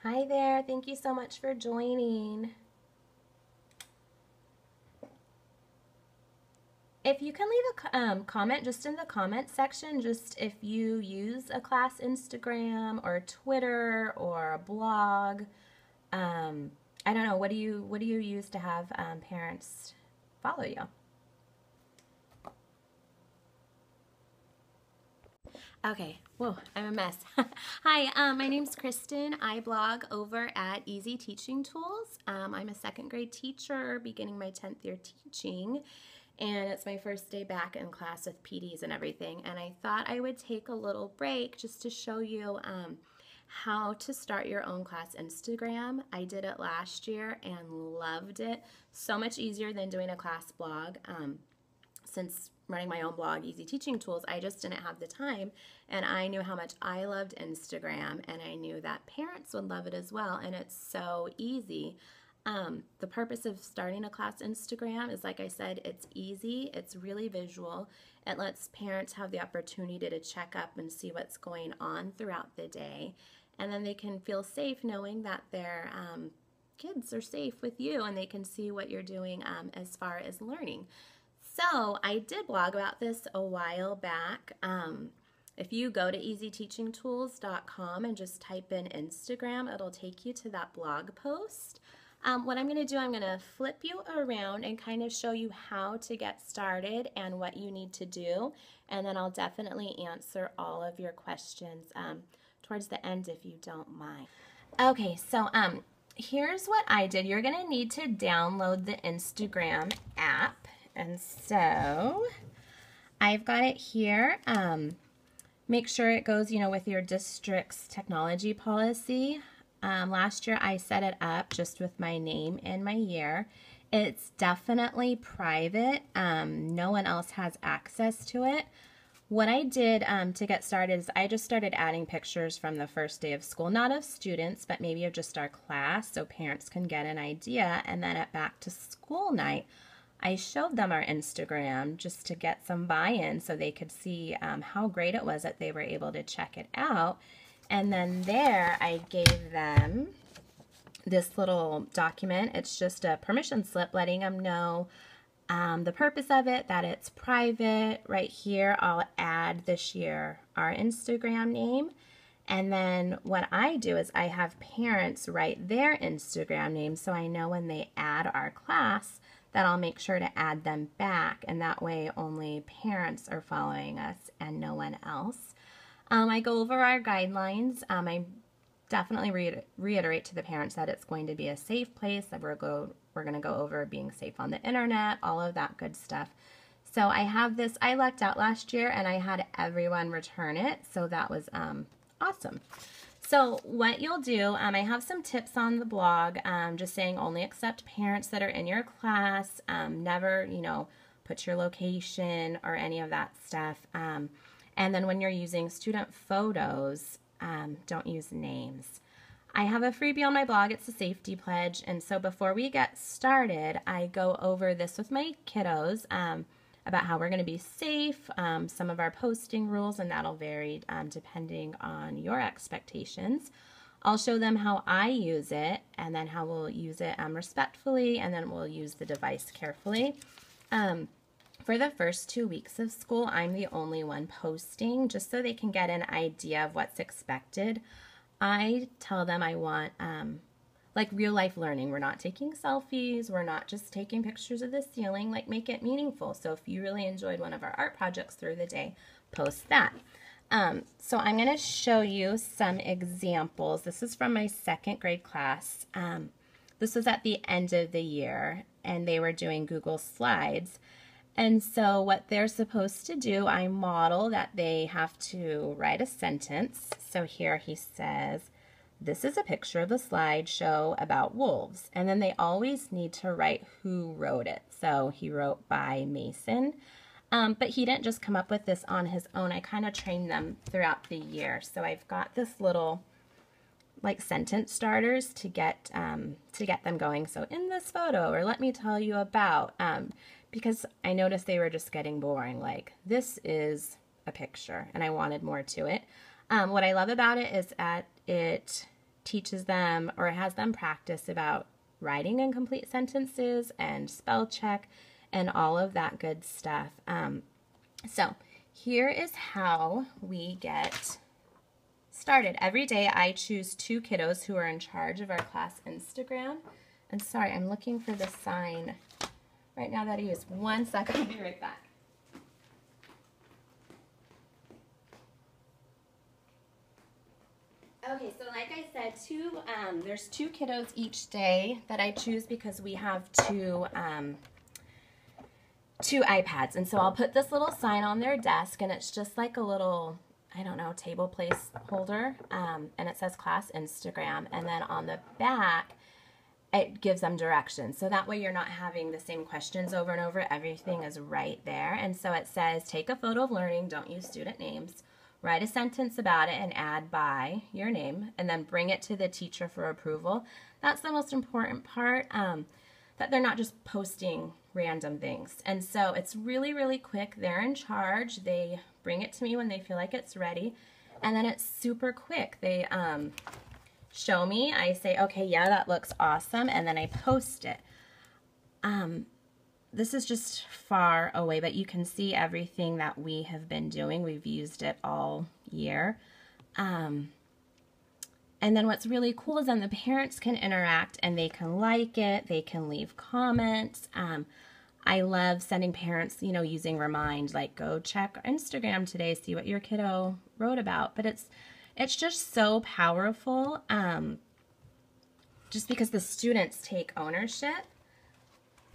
Hi there, thank you so much for joining. If you can leave a comment just in the comment section, just if you use a class Instagram or Twitter or a blog, um, I don't know, what do you use to have parents follow you? Okay, whoa, I'm a mess. Hi, my name's Kristen. I blog over at Easy Teaching Tools. I'm a second grade teacher beginning my 10th year teaching, and it's my first day back in class with PDs and everything. And I thought I would take a little break just to show you how to start your own class Instagram. I did it last year and loved it. So much easier than doing a class blog. Since running my own blog, Easy Teaching Tools, I just didn't have the time. And I knew how much I loved Instagram, and I knew that parents would love it as well. And it's so easy. The purpose of starting a class Instagram is, like I said, it's easy, it's really visual. It lets parents have the opportunity to check up and see what's going on throughout the day. And then they can feel safe knowing that their kids are safe with you and they can see what you're doing as far as learning. So I did blog about this a while back. If you go to easyteachingtools.com and just type in Instagram, it'll take you to that blog post. What I'm going to do, I'm going to flip you around and kind of show you how to get started and what you need to do. And then I'll definitely answer all of your questions towards the end if you don't mind. Okay, so here's what I did. You're going to need to download the Instagram app. And so I've got it here. Make sure it goes, with your district's technology policy. Last year I set it up just with my name and my year. It's definitely private. No one else has access to it. What I did to get started is I just started adding pictures from the first day of school, not of students, but maybe of just our class so parents can get an idea. And then at back to school night, I showed them our Instagram just to get some buy-in so they could see how great it was that they were able to check it out. And then there I gave them this little document. It's just a permission slip letting them know the purpose of it, that it's private. Right here I'll add this year our Instagram name. And then what I do is I have parents write their Instagram name so I know when they add our class that I'll make sure to add them back, and that way only parents are following us and no one else. I go over our guidelines. I definitely reiterate to the parents that it's going to be a safe place, that we're going to go over being safe on the internet, all of that good stuff. So I have this, I lucked out last year and I had everyone return it, so that was awesome. So what you'll do, I have some tips on the blog, just saying only accept parents that are in your class, never, put your location or any of that stuff. And then when you're using student photos, don't use names. I have a freebie on my blog, it's a safety pledge, and so before we get started, I go over this with my kiddos, about how we're going to be safe, some of our posting rules, and that'll vary depending on your expectations. I'll show them how I use it, and then how we'll use it respectfully, and then we'll use the device carefully. For the first 2 weeks of school, I'm the only one posting, just so they can get an idea of what's expected. I tell them I want like real life learning. We're not taking selfies. We're not just taking pictures of the ceiling. Like, make it meaningful. So if you really enjoyed one of our art projects through the day, post that. So I'm going to show you some examples. This is from my second grade class. This was at the end of the year, and they were doing Google Slides. And so what they're supposed to do, I model that they have to write a sentence. So here he says, this is a picture of a slideshow about wolves. And then they always need to write who wrote it. So he wrote by Mason. But he didn't just come up with this on his own. I kind of trained them throughout the year. So I've got this little like sentence starters to get them going. So in this photo, or let me tell you about, because I noticed they were just getting boring. Like, this is a picture, and I wanted more to it. What I love about it is that it teaches them or has them practice about writing incomplete sentences and spell check and all of that good stuff. So here is how we get started. Every day I choose 2 kiddos who are in charge of our class Instagram. And sorry, I'm looking for the sign right now that I use. 1 second, I'll be right back. Okay, so like I said, there's 2 kiddos each day that I choose because we have 2 iPads. And so I'll put this little sign on their desk, and it's just like a little, I don't know, table place holder, and it says class Instagram. And then on the back, it gives them directions. So that way you're not having the same questions over and over. Everything is right there. And so it says, take a photo of learning, don't use student names, write a sentence about it and add by your name, and then bring it to the teacher for approval. That's the most important part, that they're not just posting random things. And so it's really, really quick. They're in charge. They bring it to me when they feel like it's ready. And then it's super quick. They show me. I say, okay, yeah, that looks awesome. And then I post it. This is just far away, but you can see everything that we have been doing. We've used it all year. And then what's really cool is then the parents can interact and they can like it. They can leave comments. I love sending parents, using Remind, like go check Instagram today, see what your kiddo wrote about. But it's just so powerful, just because the students take ownership.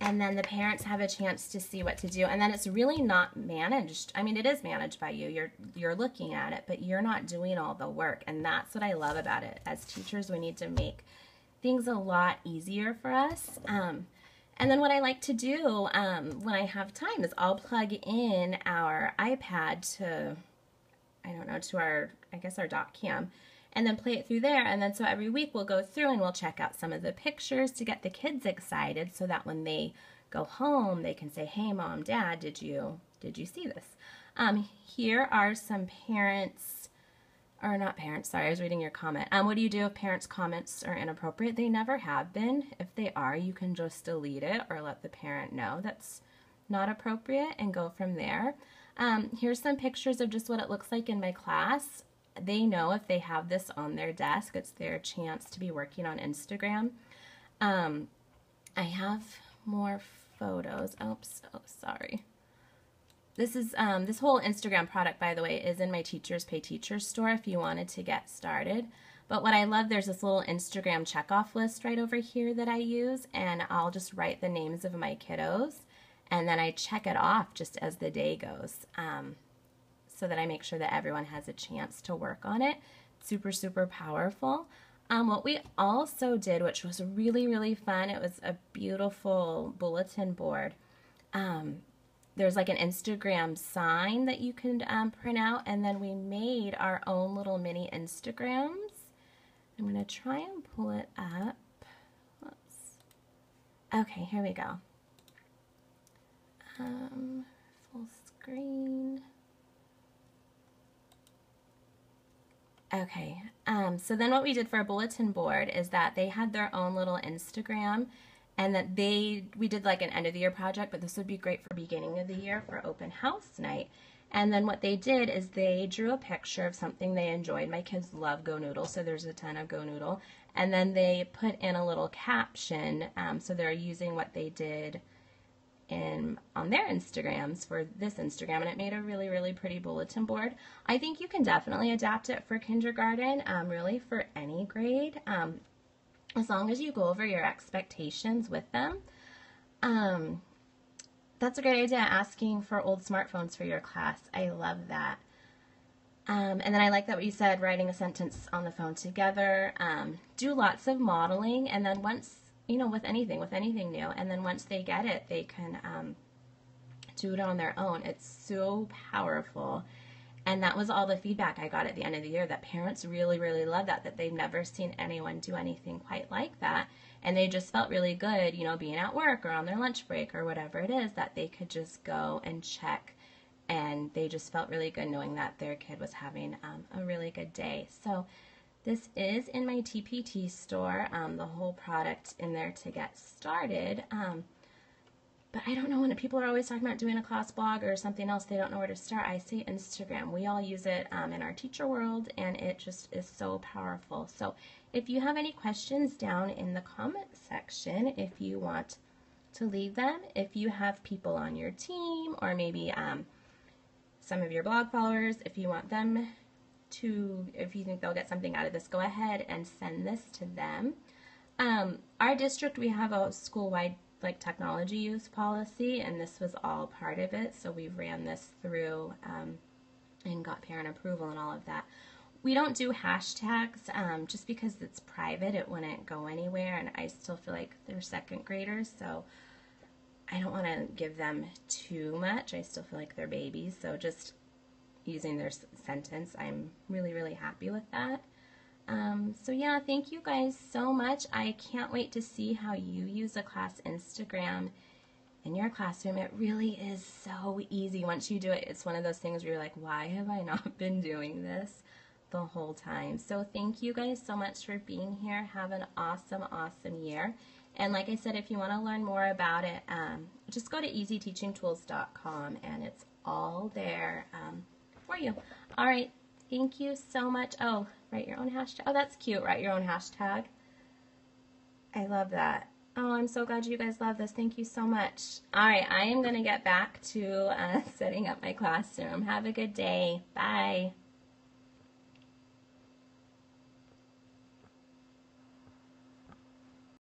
And then the parents have a chance to see what to do. And then it's really not managed. I mean, it is managed by you. You're looking at it, but you're not doing all the work. And that's what I love about it. As teachers, we need to make things a lot easier for us. And then what I like to do when I have time is I'll plug in our iPad to, to our dot cam, and then play it through there. And then so every week we'll go through and we'll check out some of the pictures to get the kids excited so that when they go home, they can say, hey, Mom, Dad, did you see this? Here are some parents, or not parents, sorry, I was reading your comment. What do you do if parents' comments are inappropriate? They never have been. If they are, you can just delete it or let the parent know that's not appropriate and go from there. Here's some pictures of just what it looks like in my class. They know if they have this on their desk, it's their chance to be working on Instagram. I have more photos. Oops, oh, sorry. This is this whole Instagram product, by the way, is in my Teachers Pay Teachers store if you wanted to get started. But what I love, there's this little Instagram checkoff list right over here that I use, and I'll just write the names of my kiddos, and then I check it off just as the day goes. So that I make sure that everyone has a chance to work on it. Super, super powerful. What we also did, which was really, really fun, it was a beautiful bulletin board. There's like an Instagram sign that you can print out, and then we made our own little mini Instagrams. I'm going to try and pull it up. Oops. Okay, here we go. Full screen. Okay, so then what we did for a bulletin board is that they had their own little Instagram, and that we did like an end of the year project, but this would be great for beginning of the year for open house night. And then what they did is they drew a picture of something they enjoyed. My kids love Go Noodle, so there's a ton of Go Noodle. And then they put in a little caption, so they're using what they did on their Instagrams for this Instagram, and it made a really, really pretty bulletin board. I think you can definitely adapt it for kindergarten, really for any grade, as long as you go over your expectations with them. That's a great idea, asking for old smartphones for your class. I love that. And then I like that what you said, writing a sentence on the phone together. Do lots of modeling, and then once with anything new. And then once they get it, they can do it on their own. It's so powerful. And that was all the feedback I got at the end of the year, that parents really, really love that they've never seen anyone do anything quite like that. And they just felt really good, being at work or on their lunch break or whatever it is, that they could just go and check. And they just felt really good knowing that their kid was having a really good day. So This is in my TPT store, the whole product in there to get started. But I don't know, when people are always talking about doing a class blog or something else, they don't know where to start. I say Instagram. We all use it in our teacher world, and it just is so powerful. So if you have any questions down in the comment section, if you want to leave them, if you have people on your team, or maybe some of your blog followers, if you want them to, if you think they'll get something out of this, go ahead and send this to them. Our district, we have a school-wide technology use policy, and this was all part of it, so we ran this through and got parent approval and all of that. We don't do hashtags just because it's private. It wouldn't go anywhere, and I still feel like they're second graders, so I don't want to give them too much. I still feel like they're babies, so just using their sentence, I'm really, really happy with that. So yeah, thank you guys so much. I can't wait to see how you use a class Instagram in your classroom. It really is so easy once you do it. It's one of those things where you're like, why have I not been doing this the whole time? So thank you guys so much for being here. Have an awesome, awesome year. And like I said, if you want to learn more about it, just go to easyteachingtools.com, and it's all there for you. All right. Thank you so much. Oh, write your own hashtag. Oh, that's cute. Write your own hashtag. I love that. Oh, I'm so glad you guys love this. Thank you so much. All right, I am going to get back to setting up my classroom. Have a good day. Bye.